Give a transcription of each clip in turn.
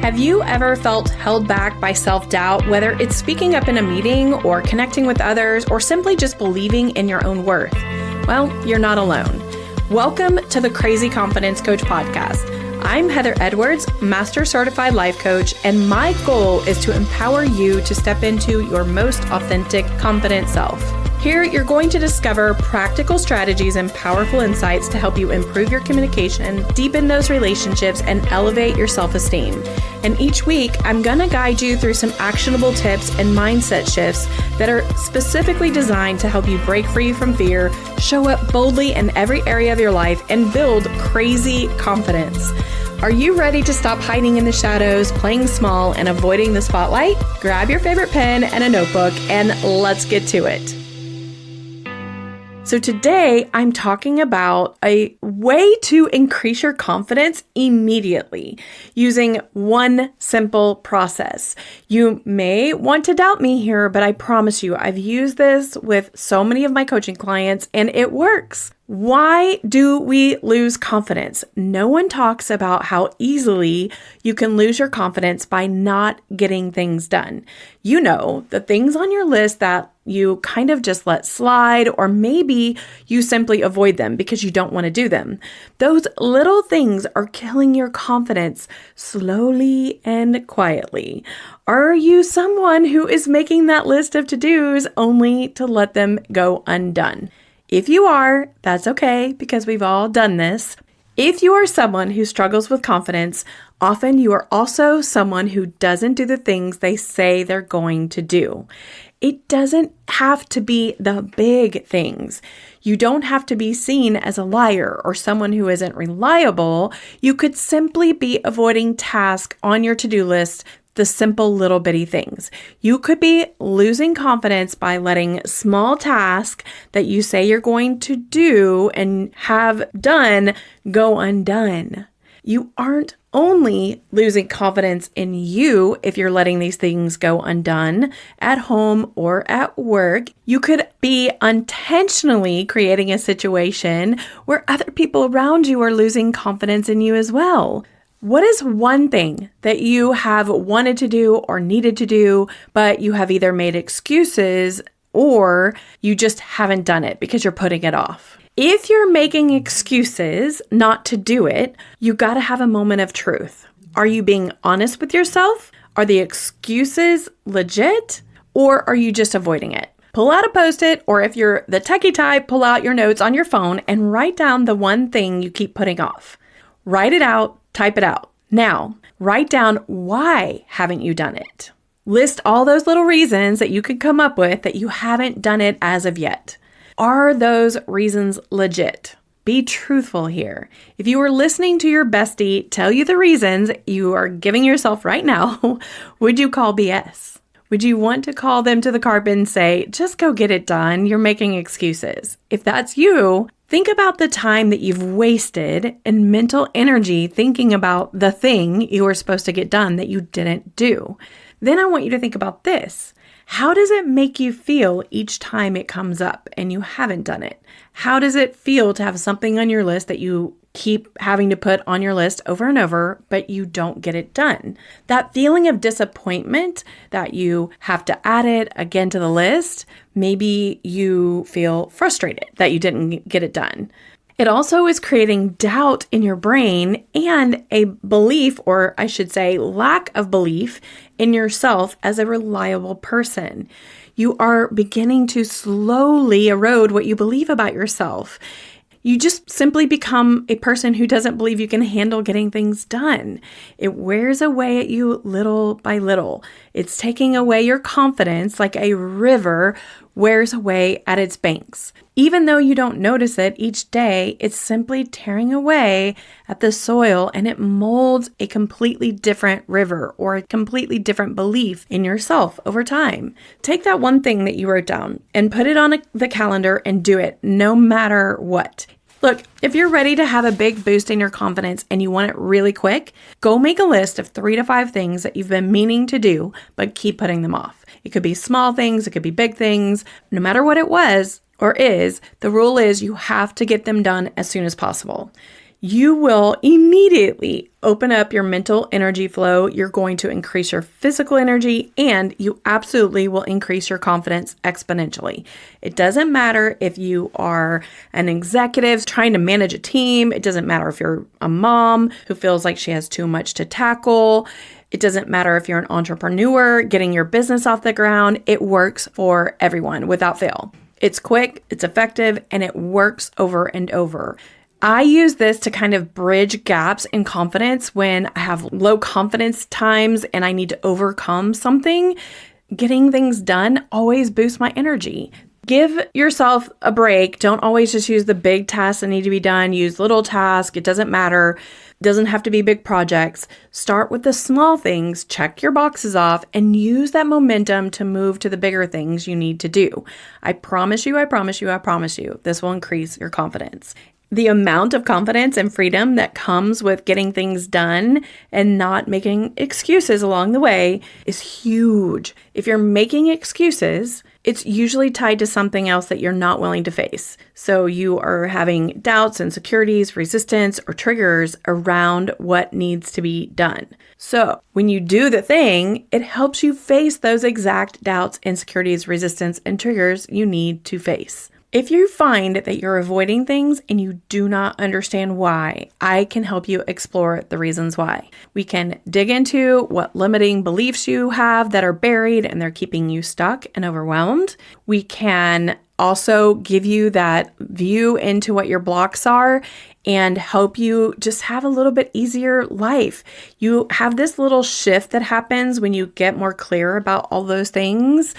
Have you ever felt held back by self-doubt, whether it's speaking up in a meeting or connecting with others or simply just believing in your own worth? Well, you're not alone. Welcome to the Crazy Confidence Coach podcast. I'm Heather Edwards, Master Certified Life Coach, and my goal is to empower you to step into your most authentic, confident self. Here, you're going to discover practical strategies and powerful insights to help you improve your communication, deepen those relationships, and elevate your self-esteem. And each week, I'm going to guide you through some actionable tips and mindset shifts that are specifically designed to help you break free from fear, show up boldly in every area of your life, and build crazy confidence. Are you ready to stop hiding in the shadows, playing small, and avoiding the spotlight? Grab your favorite pen and a notebook, and let's get to it. So today I'm talking about a way to increase your confidence immediately using one simple process. You may want to doubt me here, but I promise you I've used this with so many of my coaching clients and it works. Why do we lose confidence? No one talks about how easily you can lose your confidence by not getting things done. You know, the things on your list that you kind of just let slide, or maybe you simply avoid them because you don't want to do them. Those little things are killing your confidence slowly and quietly. Are you someone who is making that list of to-dos only to let them go undone? If you are, that's okay because we've all done this. If you are someone who struggles with confidence, often you are also someone who doesn't do the things they say they're going to do. It doesn't have to be the big things. You don't have to be seen as a liar or someone who isn't reliable. You could simply be avoiding tasks on your to-do list, the simple little bitty things. You could be losing confidence by letting small tasks that you say you're going to do and have done go undone. You aren't only losing confidence in you if you're letting these things go undone at home or at work. You could be unintentionally creating a situation where other people around you are losing confidence in you as well. What is one thing that you have wanted to do or needed to do, but you have either made excuses or you just haven't done it because you're putting it off? If you're making excuses not to do it, you got to have a moment of truth. Are you being honest with yourself? Are the excuses legit? Or are you just avoiding it? Pull out a Post-it, or if you're the techie type, pull out your notes on your phone and write down the one thing you keep putting off. Write it out, type it out. Now, write down why haven't you done it? List all those little reasons that you could come up with that you haven't done it as of yet. Are those reasons legit? Be truthful here. If you were listening to your bestie tell you the reasons you are giving yourself right now, would you call BS? Would you want to call them to the carpet and say, just go get it done, you're making excuses? If that's you, think about the time that you've wasted and mental energy thinking about the thing you were supposed to get done that you didn't do. Then I want you to think about this. How does it make you feel each time it comes up and you haven't done it? How does it feel to have something on your list that you keep having to put on your list over and over, but you don't get it done? That feeling of disappointment that you have to add it again to the list, maybe you feel frustrated that you didn't get it done. It also is creating doubt in your brain and a belief, or I should say lack of belief in yourself as a reliable person. You are beginning to slowly erode what you believe about yourself. You just simply become a person who doesn't believe you can handle getting things done. It wears away at you little by little. It's taking away your confidence like a river wears away at its banks. Even though you don't notice it each day, it's simply tearing away at the soil and it molds a completely different river or a completely different belief in yourself over time. Take that one thing that you wrote down and put it on the calendar and do it no matter what. Look, if you're ready to have a big boost in your confidence and you want it really quick, go make a list of 3 to 5 things that you've been meaning to do, but keep putting them off. It could be small things, it could be big things. No matter what it was or is, the rule is you have to get them done as soon as possible. you will immediately open up your mental energy flow. You're going to increase your physical energy, and you absolutely will increase your confidence exponentially. It doesn't matter if you are an executive trying to manage a team. It doesn't matter if you're a mom who feels like she has too much to tackle. It doesn't matter if you're an entrepreneur getting your business off the ground. It works for everyone without fail. It's quick, it's effective, and it works over and over. I use this to kind of bridge gaps in confidence when I have low confidence times and I need to overcome something. Getting things done always boosts my energy. Give yourself a break. Don't always just use the big tasks that need to be done. Use little tasks. It doesn't matter. It doesn't have to be big projects. Start with the small things, check your boxes off, and use that momentum to move to the bigger things you need to do. I promise you, this will increase your confidence. The amount of confidence and freedom that comes with getting things done and not making excuses along the way is huge. If you're making excuses, it's usually tied to something else that you're not willing to face. So you are having doubts, insecurities, resistance, or triggers around what needs to be done. So when you do the thing, it helps you face those exact doubts, insecurities, resistance, and triggers you need to face. If you find that you're avoiding things and you do not understand why, I can help you explore the reasons why. We can dig into what limiting beliefs you have that are buried and they're keeping you stuck and overwhelmed. We can also give you that view into what your blocks are and help you just have a little bit easier life. You have this little shift that happens when you get more clear about all those things.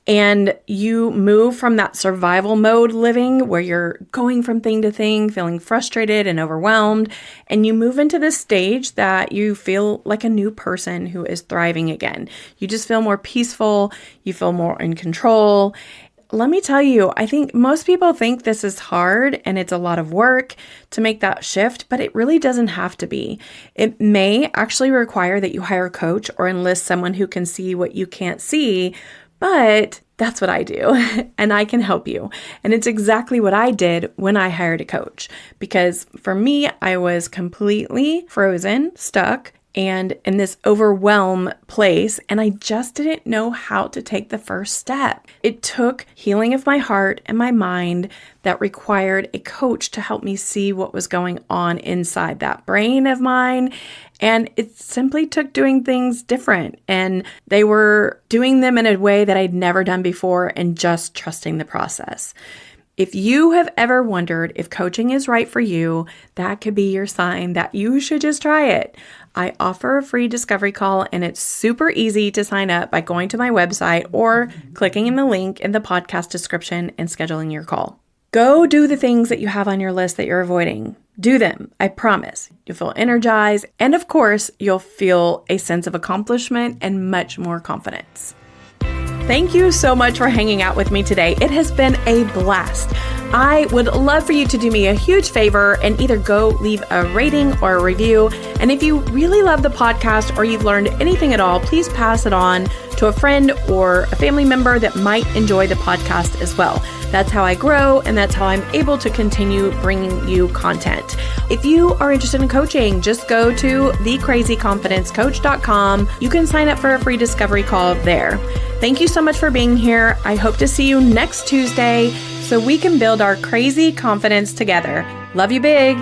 And you move from that survival mode living where you're going from thing to thing, feeling frustrated and overwhelmed. And you move into this stage that you feel like a new person who is thriving again. You just feel more peaceful. You feel more in control. Let me tell you, I think most people think this is hard and it's a lot of work to make that shift, but it really doesn't have to be. It may actually require that you hire a coach or enlist someone who can see what you can't see. But that's what I do, and I can help you. And it's exactly what I did when I hired a coach, because for me, I was completely frozen, stuck, and in this overwhelm place, and I just didn't know how to take the first step. It took healing of my heart and my mind that required a coach to help me see what was going on inside that brain of mine. And it simply took doing things different. And they were doing them in a way that I'd never done before and just trusting the process. If you have ever wondered if coaching is right for you, that could be your sign that you should just try it. I offer a free discovery call, and it's super easy to sign up by going to my website or clicking in the link in the podcast description and scheduling your call. Go do the things that you have on your list that you're avoiding. Do them. I promise. You'll feel energized, and of course, you'll feel a sense of accomplishment and much more confidence. Thank you so much for hanging out with me today. It has been a blast. I would love for you to do me a huge favor and either go leave a rating or a review. And if you really love the podcast or you've learned anything at all, please pass it on to a friend or a family member that might enjoy the podcast as well. That's how I grow, and that's how I'm able to continue bringing you content. If you are interested in coaching, just go to thecrazyconfidencecoach.com. You can sign up for a free discovery call there. Thank you so much for being here. I hope to see you next Tuesday so we can build our crazy confidence together. Love you big.